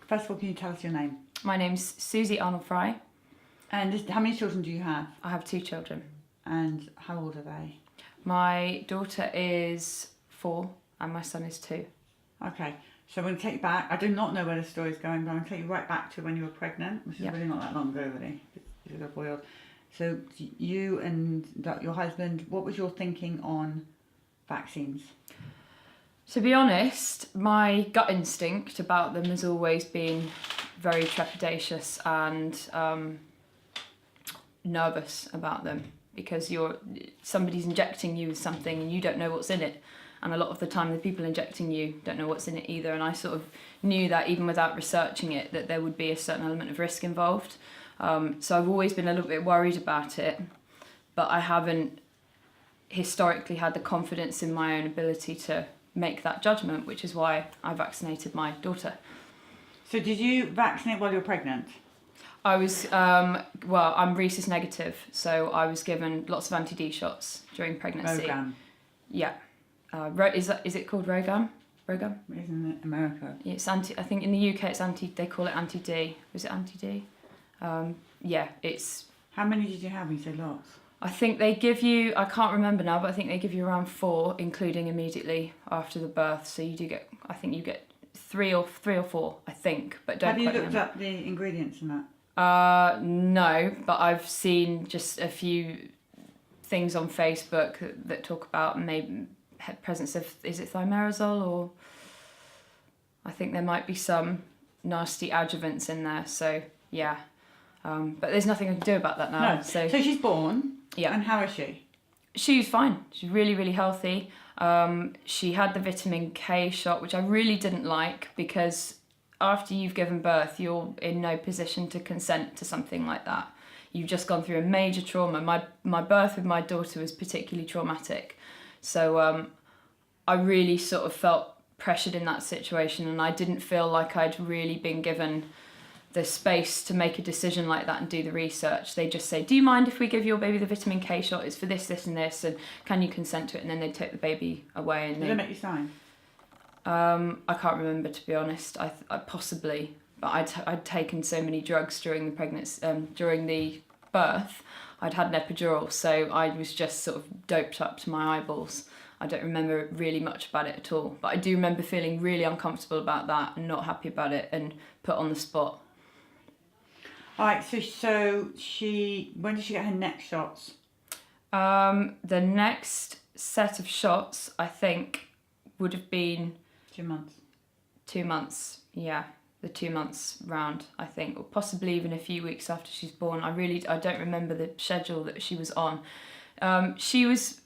First of all, can you tell us your name? My name's Suzi Arnold-Fry. And how many children do you have? I have 2 children. And how old are they? My daughter is 4 and my son is 2. Okay, so I'm going to take you back. I do not know where the story's going, but I'm going to take you right back to when you were pregnant, which is really not that long ago, really. It's a boiled. So you and your husband, what was your thinking on vaccines? To be honest, my gut instinct about them has always been very trepidatious and nervous about them, because somebody's injecting you with something and you don't know what's in it. And a lot of the time the people injecting you don't know what's in it either. And I sort of knew that even without researching it, that there would be a certain element of risk involved. So I've always been a little bit worried about it, but I haven't historically had the confidence in my own ability to make that judgment, which is why I vaccinated my daughter. So did you vaccinate while you were pregnant? I was, I'm rhesus negative, so I was given lots of anti-D shots during pregnancy. Rogam. Yeah. Is it called Rogam? Rogam? Isn't it America? It's I think in the UK it's they call it anti-D. Was it anti-D? Yeah, it's... How many did you have? You said lots. I think they give you, I can't remember now, but I think they give you around 4, including immediately after the birth. So you do get, I think you get 3 or 4, I think, but don't. Have you looked up the ingredients in that? No, but I've seen just a few things on Facebook that talk about maybe presence of, is it thimerosal, or I think there might be some nasty adjuvants in there. So yeah, but there's nothing I can do about that now. No. So she's born. Yeah. And how is she? She's fine. She's really, really healthy. She had the vitamin K shot, which I really didn't like, because after you've given birth, you're in no position to consent to something like that. You've just gone through a major trauma. My birth with my daughter was particularly traumatic. So I really sort of felt pressured in that situation, and I didn't feel like I'd really been given the space to make a decision like that and do the research. They just say, do you mind if we give your baby the vitamin K shot? It's for this, this and this, and can you consent to it? And then they take the baby away. And Did they make you sign? I can't remember, to be honest. I possibly, but I'd taken so many drugs during the pregnancy, during the birth. I'd had an epidural, so I was just sort of doped up to my eyeballs. I don't remember really much about it at all, but I do remember feeling really uncomfortable about that and not happy about it and put on the spot. All right, so when did she get her next shots? The next set of shots, I think, would have been 2 months. 2 months, yeah, the 2 months round, I think, or possibly even a few weeks after she's born. I don't remember the schedule that she was on. She was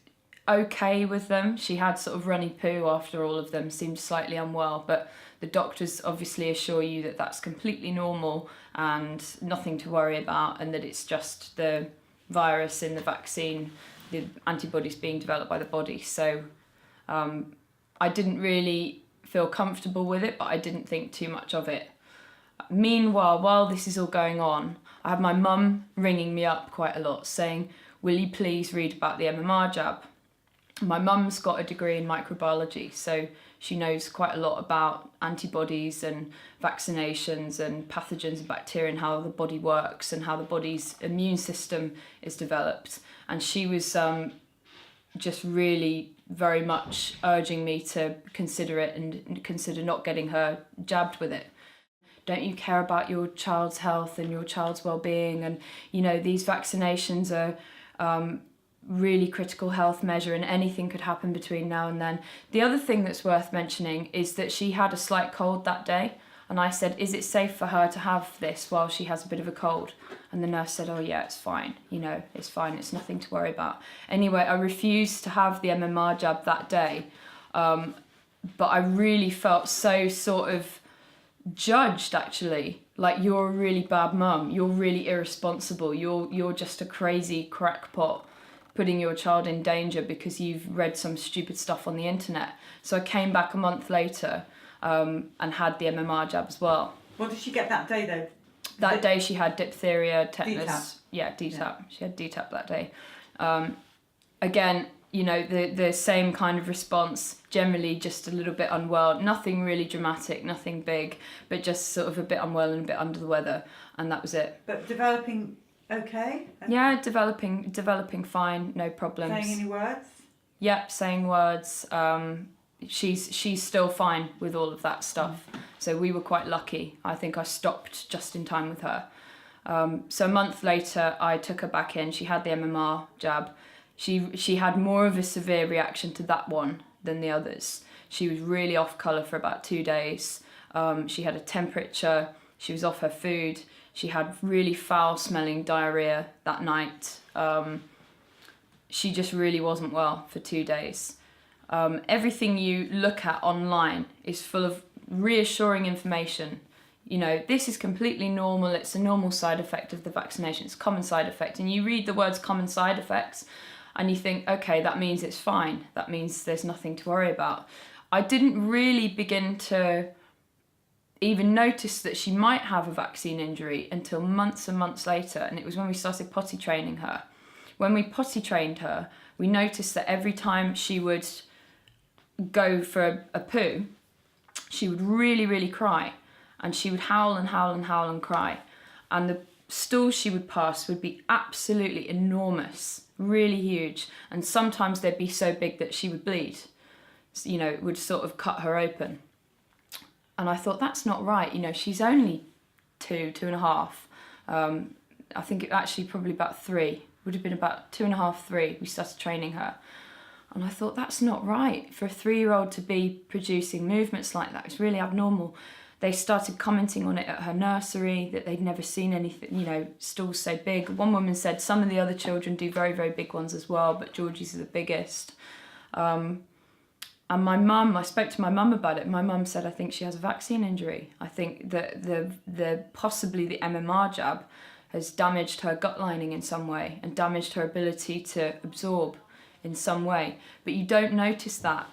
okay with them. She had sort of runny poo after all of them, seemed slightly unwell, but the doctors obviously assure you that that's completely normal and nothing to worry about, and that it's just the virus in the vaccine, the antibodies being developed by the body. So I didn't really feel comfortable with it, but I didn't think too much of it. Meanwhile, while this is all going on, I have my mum ringing me up quite a lot saying, will you please read about the MMR jab? My mum's got a degree in microbiology, so she knows quite a lot about antibodies and vaccinations and pathogens and bacteria and how the body works and how the body's immune system is developed. And she was just really very much urging me to consider it and consider not getting her jabbed with it. Don't you care about your child's health and your child's well-being? And, you know, these vaccinations are really critical health measure, and anything could happen between now and then. The other thing that's worth mentioning is that she had a slight cold that day, and I said, is it safe for her to have this while she has a bit of a cold? And the nurse said, oh yeah, it's fine, you know, it's fine, it's nothing to worry about. Anyway, I refused to have the MMR jab that day, but I really felt so sort of judged, actually. Like, you're a really bad mum, you're really irresponsible, you're just a crazy crackpot putting your child in danger because you've read some stupid stuff on the internet. So I came back a month later and had the MMR jab as well. What did she get that day though? That day she had diphtheria, tetanus. DTaP. Yeah, DTaP. Yeah. She had DTaP that day. Again, you know, the same kind of response, generally just a little bit unwell, nothing really dramatic, nothing big, but just sort of a bit unwell and a bit under the weather, and that was it. But developing okay? Yeah, developing fine, no problems. Saying any words? Yep, saying words. She's still fine with all of that stuff. So we were quite lucky. I think I stopped just in time with her. So a month later, I took her back in. She had the MMR jab. She had more of a severe reaction to that one than the others. She was really off colour for about 2 days. She had a temperature. She was off her food. She had really foul-smelling diarrhoea that night. She just really wasn't well for 2 days. Everything you look at online is full of reassuring information. You know, this is completely normal, it's a normal side effect of the vaccination, it's a common side effect. And you read the words common side effects and you think, okay, that means it's fine. That means there's nothing to worry about. I didn't really begin to even notice that she might have a vaccine injury until months and months later. And it was when we started potty training her. When we potty trained her, we noticed that every time she would go for a poo, she would really, really cry. And she would howl and howl and howl and cry. And the stools she would pass would be absolutely enormous, really huge. And sometimes they'd be so big that she would bleed. You know, it would sort of cut her open. And I thought, that's not right. You know, she's only 2.5. I think it actually probably about 3. Would have been about 2.5, 3. We started training her. And I thought, that's not right. For a 3-year-old to be producing movements like that, it's really abnormal. They started commenting on it at her nursery, that they'd never seen anything, you know, stools so big. One woman said some of the other children do very, very big ones as well, but Georgie's is the biggest. And my mum, I spoke to my mum about it. My mum said, I think she has a vaccine injury. I think that possibly the MMR jab has damaged her gut lining in some way and damaged her ability to absorb in some way. But you don't notice that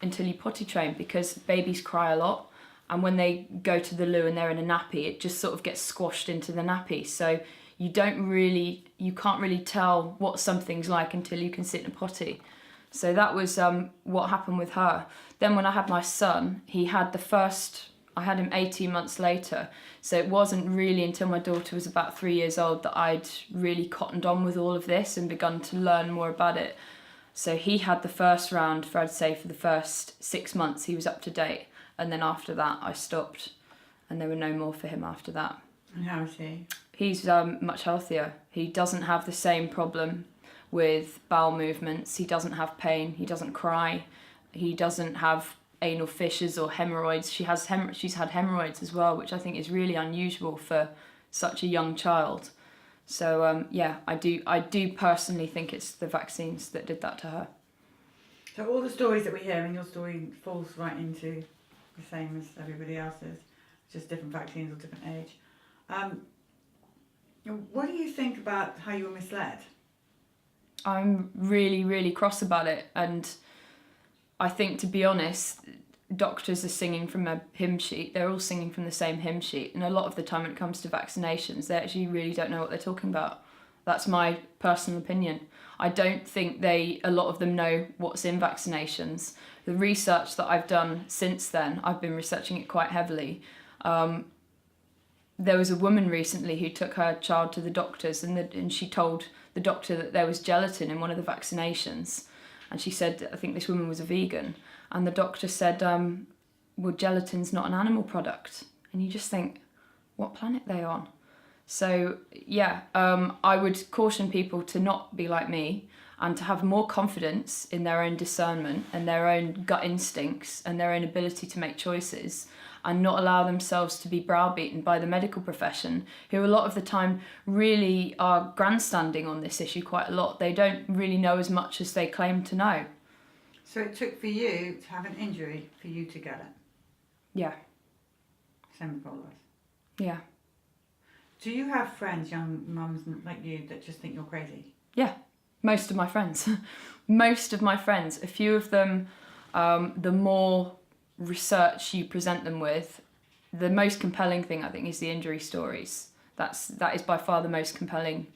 until you potty train, because babies cry a lot. And when they go to the loo and they're in a nappy, it just sort of gets squashed into the nappy. So you can't really tell what something's like until you can sit in a potty. So that was what happened with her. Then when I had my son, I had him 18 months later. So it wasn't really until my daughter was about 3 years old that I'd really cottoned on with all of this and begun to learn more about it. So he had the first round I'd say for the first 6 months, he was up to date. And then after that, I stopped, and there were no more for him after that. And how is he? He's much healthier. He doesn't have the same problem with bowel movements. He doesn't have pain. He doesn't cry. He doesn't have anal fissures or hemorrhoids. She's had hemorrhoids as well, which I think is really unusual for such a young child. So yeah, I do personally think it's the vaccines that did that to her. So all the stories that we hear, and your story falls right into the same as everybody else's, just different vaccines or different age. What do you think about how you were misled? I'm really, really cross about it, and I think, to be honest, doctors are singing from a hymn sheet. They're all singing from the same hymn sheet, and a lot of the time when it comes to vaccinations, they actually really don't know what they're talking about. That's my personal opinion. I don't think a lot of them know what's in vaccinations. The research that I've done since then, I've been researching it quite heavily. There was a woman recently who took her child to the doctors, and she told the doctor that there was gelatin in one of the vaccinations. And she said, I think this woman was a vegan. And the doctor said, well, gelatin's not an animal product. And you just think, what planet are they on? So yeah, I would caution people to not be like me and to have more confidence in their own discernment and their own gut instincts and their own ability to make choices, and not allow themselves to be browbeaten by the medical profession, who a lot of the time really are grandstanding on this issue quite a lot. They don't really know as much as they claim to know. So it took for you to have an injury for you to get it? Yeah. Same with all of us. Yeah. Do you have friends, young mums like you, that just think you're crazy? Yeah, most of my friends. Most of my friends. A few of them, the more research you present them with, the most compelling thing, I think, is the injury stories. That is by far the most compelling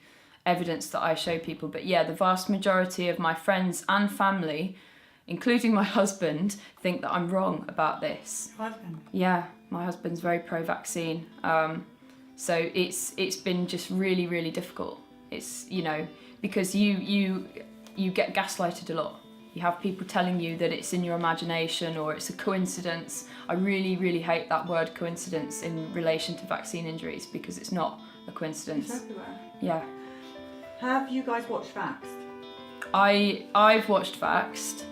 evidence that I show people. But yeah, the vast majority of my friends and family, including my husband, think that I'm wrong about this. Husband? Yeah, my husband's very pro-vaccine. So it's been just really, really difficult. It's, you know, because you get gaslighted a lot. You have people telling you that it's in your imagination or it's a coincidence. I really, really hate that word coincidence in relation to vaccine injuries, because it's not a coincidence. It's everywhere. Yeah. Have you guys watched Vaxxed? I've watched Vaxxed.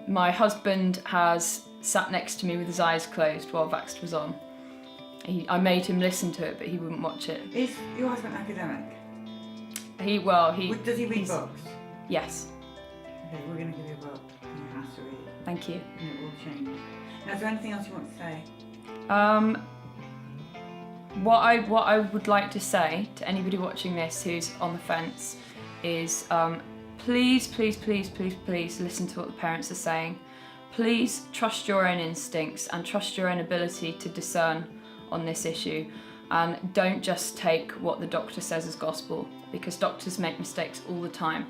My husband has sat next to me with his eyes closed while Vaxxed was on. I made him listen to it, but he wouldn't watch it. Is your husband academic? Does he read books? Yes. Okay, we're going to give you a book and you have to read it. Thank you. And it will change. Now, is there anything else you want to say? What I would like to say to anybody watching this who's on the fence is please listen to what the parents are saying. Please trust your own instincts and trust your own ability to discern on this issue, and don't just take what the doctor says as gospel, because doctors make mistakes all the time.